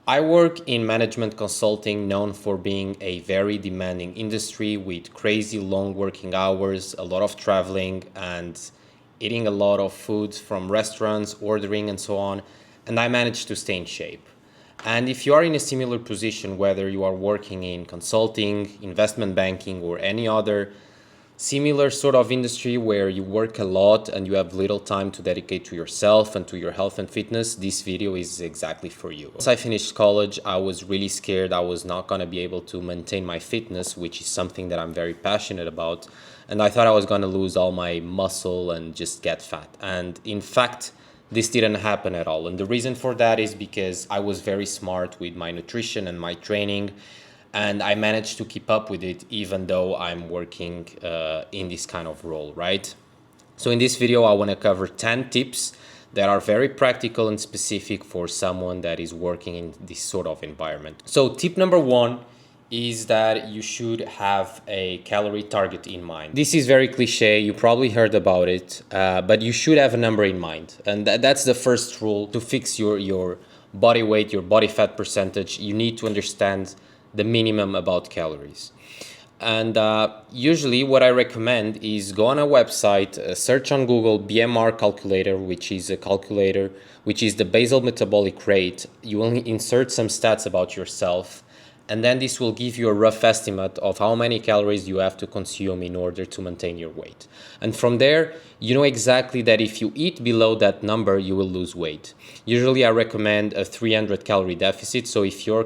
I work in management consulting, known for being a very demanding industry with crazy long working hours, a lot of traveling, and eating a lot of food from restaurants, ordering, and so on. And I manage to stay in shape. And if you are in a similar position, whether you are working in consulting, investment banking, or any other similar sort of industry where you work a lot and you have little time to dedicate to yourself and to your health and fitness, this video is exactly for you. Once I finished college, I was really scared I was not going to be able to maintain my fitness, which is something that I'm very passionate about. And I thought I was going to lose all my muscle and just get fat. And in fact, this didn't happen at all. And the reason for that is because I was very smart with my nutrition and my training, and I managed to keep up with it even though I'm working in this kind of role, right? So in this video, I want to cover 10 tips that are very practical and specific for someone that is working in this sort of environment. So tip number one is that you should have a calorie target in mind. This is very cliche, you probably heard about it, but you should have a number in mind. And that's the first rule to fix your body weight, your body fat percentage. You need to understand the minimum about calories. And usually what I recommend is go on a website, search on Google BMR calculator, which is a calculator, which is the basal metabolic rate. You will insert some stats about yourself, and then this will give you a rough estimate of how many calories you have to consume in order to maintain your weight. And from there, you know exactly that if you eat below that number, you will lose weight. Usually I recommend a 300 calorie deficit. So if your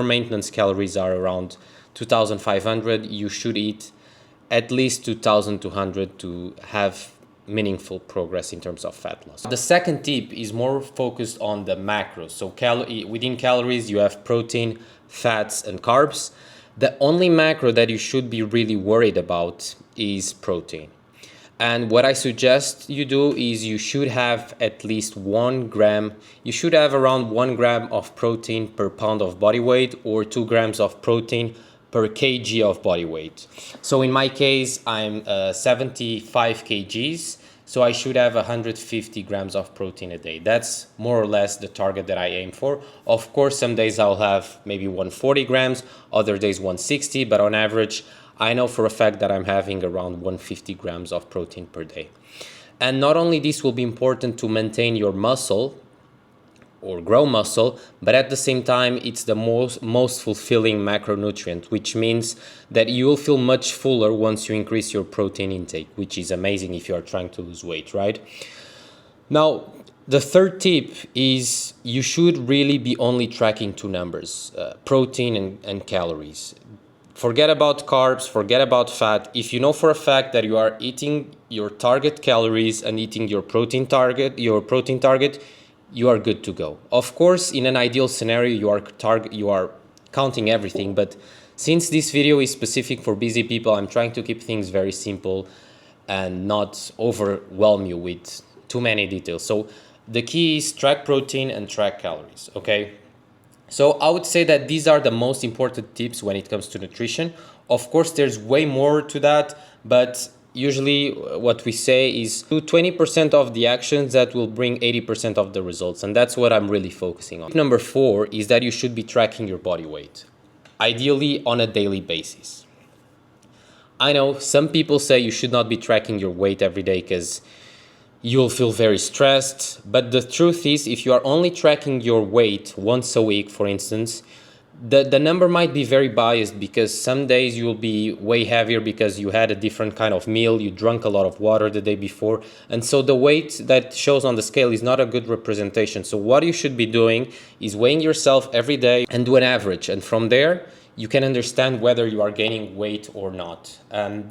maintenance calories are around 2,500, you should eat at least 2,200 to have meaningful progress in terms of fat loss. The second tip is more focused on the macros. So within calories, you have protein, fats, and carbs. The only macro that you should be really worried about is protein. And what I suggest you do is you should have at least 1 gram. You should have around 1 gram of protein per pound of body weight, or 2 grams of protein per kg of body weight. So in my case, I'm 75 kgs, so I should have 150 grams of protein a day. That's more or less the target that I aim for. Of course, some days I'll have maybe 140 grams, other days 160, but on average, I know for a fact that I'm having around 150 grams of protein per day. And not only this will be important to maintain your muscle or grow muscle, but at the same time, it's the most fulfilling macronutrient, which means that you will feel much fuller once you increase your protein intake, which is amazing if you are trying to lose weight, right? Now, the third tip is you should really be only tracking two numbers, protein and calories. Forget about carbs, forget about fat. If you know for a fact that you are eating your target calories and eating your protein target, you are good to go. Of course, in an ideal scenario, you are counting everything, but since this video is specific for busy people, I'm trying to keep things very simple and not overwhelm you with too many details. So the key is track protein and track calories, okay? So I would say that these are the most important tips when it comes to nutrition. Of course, there's way more to that, but usually what we say is do 20% of the actions that will bring 80% of the results. And that's what I'm really focusing on. Number 4 is that you should be tracking your body weight, ideally on a daily basis. I know some people say you should not be tracking your weight every day because you'll feel very stressed. But the truth is, if you are only tracking your weight once a week, for instance, the number might be very biased because some days you'll be way heavier because you had a different kind of meal, you drank a lot of water the day before, and so the weight that shows on the scale is not a good representation. So what you should be doing is weighing yourself every day and do an average, and from there you can understand whether you are gaining weight or not.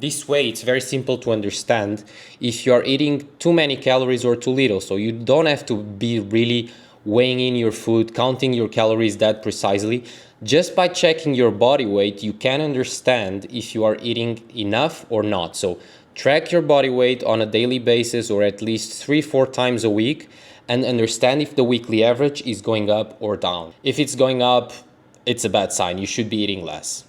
This way it's very simple to understand if you are eating too many calories or too little, so you don't have to be really weighing in your food, counting your calories that precisely. Just by checking your body weight, you can understand if you are eating enough or not. So track your body weight on a daily basis or at least 3-4 times a week and understand if the weekly average is going up or down. If it's going up, it's a bad sign. You should be eating less.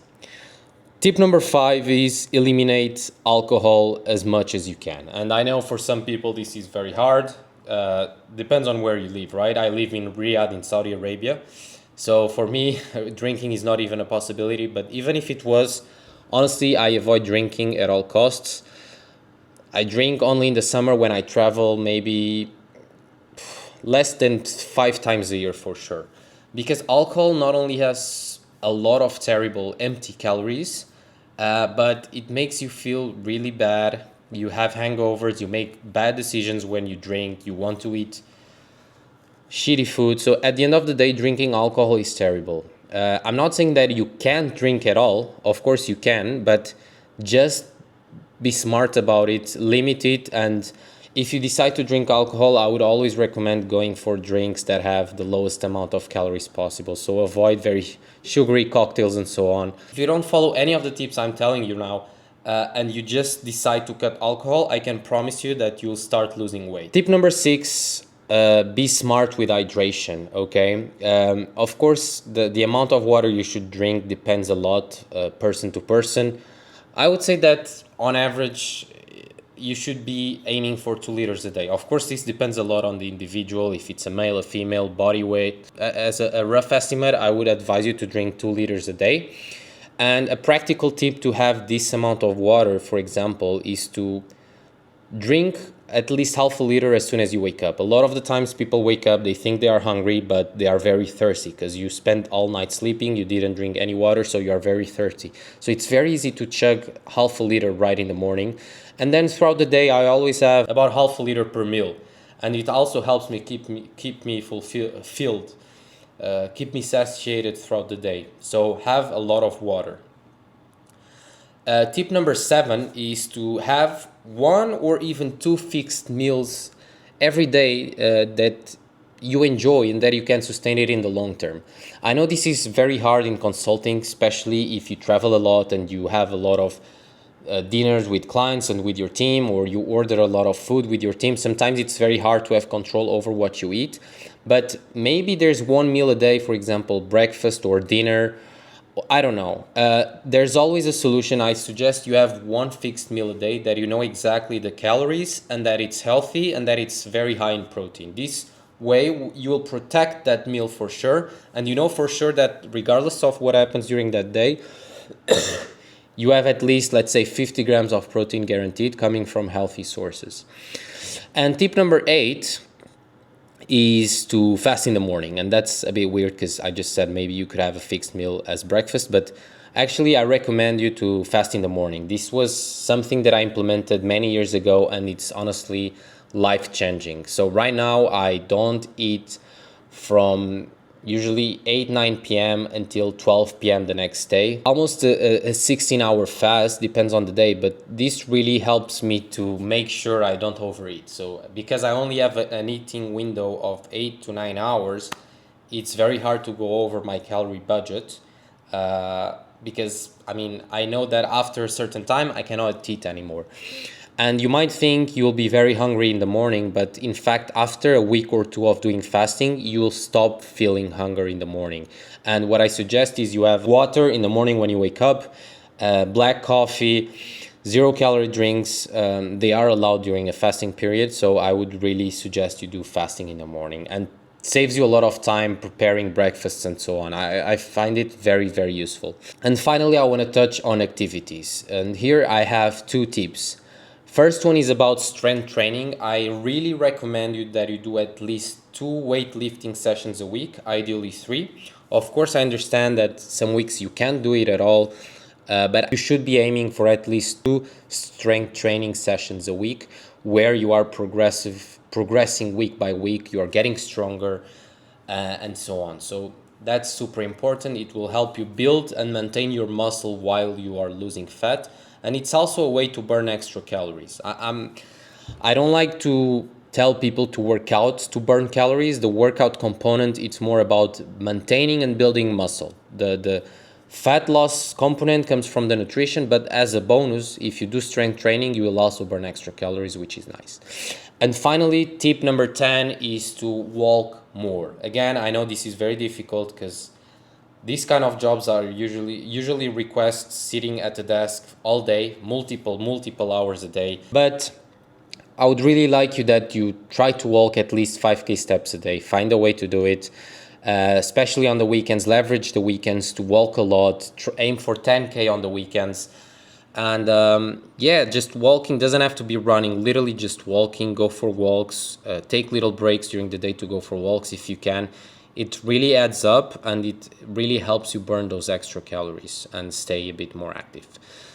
Tip number 5 is eliminate alcohol as much as you can. And I know for some people this is very hard. depends on where you live, right? I live in Riyadh in Saudi Arabia. So for me, drinking is not even a possibility. But even if it was, honestly, I avoid drinking at all costs. I drink only in the summer when I travel, maybe less than 5 times a year for sure. Because alcohol not only has a lot of terrible empty calories, but it makes you feel really bad. You have hangovers, you make bad decisions when you drink, you want to eat shitty food. So at the end of the day, drinking alcohol is terrible. I'm not saying that you can't drink at all. Of course you can, but just be smart about it, limit it, and if you decide to drink alcohol, I would always recommend going for drinks that have the lowest amount of calories possible. So avoid very sugary cocktails and so on. If you don't follow any of the tips I'm telling you now, and you just decide to cut alcohol, I can promise you that you'll start losing weight. Tip number 6, be smart with hydration, okay? Of course, the amount of water you should drink depends a lot, person to person. I would say that on average, you should be aiming for 2 liters a day. Of course, this depends a lot on the individual, if it's a male, a female, body weight. As a rough estimate, I would advise you to drink 2 liters a day. And a practical tip to have this amount of water, for example, is to drink at least half a liter as soon as you wake up. A lot of the times people wake up, they think they are hungry, but they are very thirsty because you spent all night sleeping, you didn't drink any water, so you are very thirsty. So it's very easy to chug half a liter right in the morning. And then throughout the day, I always have about half a liter per meal. And it also helps me keep me filled, keep me satiated throughout the day. So have a lot of water. Tip number 7 is to have 1 or even 2 fixed meals every day that you enjoy and that you can sustain it in the long term. I know this is very hard in consulting, especially if you travel a lot and you have a lot of dinners with clients and with your team, or you order a lot of food with your team. Sometimes it's very hard to have control over what you eat, but maybe there's one meal a day, for example, breakfast or dinner. I don't know. There's always a solution. I suggest you have one fixed meal a day that you know exactly the calories and that it's healthy and that it's very high in protein. This way you will protect that meal for sure, and you know for sure that regardless of what happens during that day, you have at least, let's say, 50 grams of protein guaranteed coming from healthy sources. And tip number 8 is to fast in the morning. And that's a bit weird because I just said maybe you could have a fixed meal as breakfast, but actually I recommend you to fast in the morning. This was something that I implemented many years ago, and it's honestly life-changing. So right now I don't eat from usually 8-9 p.m. until 12 p.m. the next day. Almost a 16-hour fast, depends on the day, but this really helps me to make sure I don't overeat. So because I only have an eating window of 8 to 9 hours, it's very hard to go over my calorie budget, because I know that after a certain time I cannot eat anymore. And you might think you'll be very hungry in the morning, but in fact, after a week or 2 of doing fasting, you'll stop feeling hunger in the morning. And what I suggest is you have water in the morning when you wake up, black coffee, 0-calorie drinks. They are allowed during a fasting period, so I would really suggest you do fasting in the morning. And saves you a lot of time preparing breakfasts and so on. I find it very, very useful. And finally, I want to touch on activities. And here I have 2 tips. First one is about strength training. I really recommend you that you do at least 2 weightlifting sessions a week, ideally 3. Of course, I understand that some weeks you can't do it at all, but you should be aiming for at least 2 strength training sessions a week where you are progressing week by week, you are getting stronger, and so on. So that's super important. It will help you build and maintain your muscle while you are losing fat. And it's also a way to burn extra calories. I don't like to tell people to work out to burn calories. The workout component, it's more about maintaining and building muscle. The fat loss component comes from the nutrition, but as a bonus, if you do strength training, you will also burn extra calories, which is nice. And finally, tip number 10 is to walk more. Again, I know this is very difficult because these kind of jobs are usually request sitting at the desk all day, multiple hours a day. But I would really like you that you try to walk at least 5K steps a day. Find a way to do it, especially on the weekends. Leverage the weekends to walk a lot. Aim for 10K on the weekends. And yeah, just walking doesn't have to be running, literally just walking. Go for walks, take little breaks during the day to go for walks if you can. It really adds up and it really helps you burn those extra calories and stay a bit more active.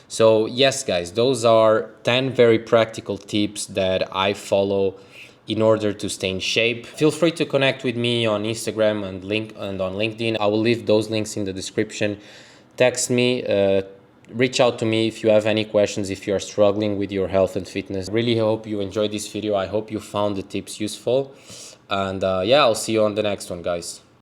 So yes, guys, those are 10 very practical tips that I follow in order to stay in shape. Feel free to connect with me on Instagram and on LinkedIn. I will leave those links in the description. Text me, reach out to me if you have any questions, if you are struggling with your health and fitness. Really hope you enjoyed this video. I hope you found the tips useful. And yeah, I'll see you on the next one, guys.